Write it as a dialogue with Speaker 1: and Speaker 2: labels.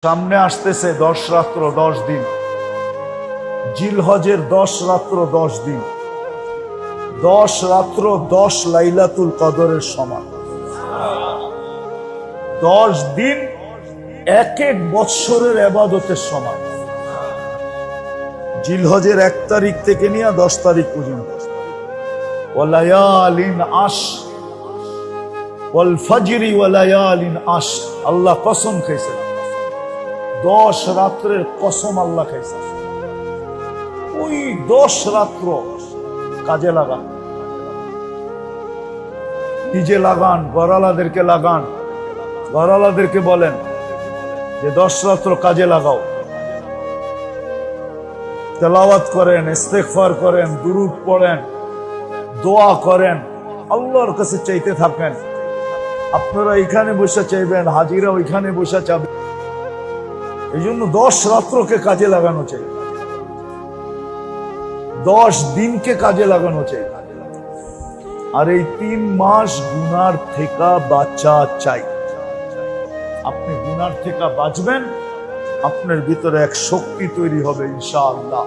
Speaker 1: সামনে আসতেছে 10 রাত্র 10 দিন, জিলহজের 10 রাত্র 10 দিন, 10 রাত্র 10 লাইলাতুল কদরের সমান। 10 দিন এক এক বৎসরের ইবাদতের সমান। জিলহজের 1 তারিখ থেকে নিয়ে 10 তারিখ পর্যন্ত। ওয়ালায়ালিন আশ ওয়াল ফজরি ওয়ালায়ালিন আশ, আল্লাহ কসম খাইছে, 10 রাত্রের কসম আল্লাহ খাইছে। ওই 10 রাত্র কাজে লাগান, নিজে লাগান, ঘরালাদেরকে লাগান, ঘরালাদেরকে বলেন যে 10 রাত্র কাজে লাগাও, তেলাওয়াত করেন, ইস্তেগফার করেন, দুরূদ পড়েন, দোয়া করেন, আল্লাহর কাছে চাইতে থাকেন। আপনারা এখানে বসে চাইবেন, হাজিরা ওইখানে বসে চাইবেন। এই জন্য 10 রাত্রকে কাজে লাগানো চাই, 10 দিনকে কাজে লাগানো চাই। আর এই 3 মাস গুনার থেকে বাঁচা চাই। আপনি গুনার থেকে বাঁচবেন, আপনার ভিতরে এক শক্তি তৈরি হবে ইনশাআল্লাহ।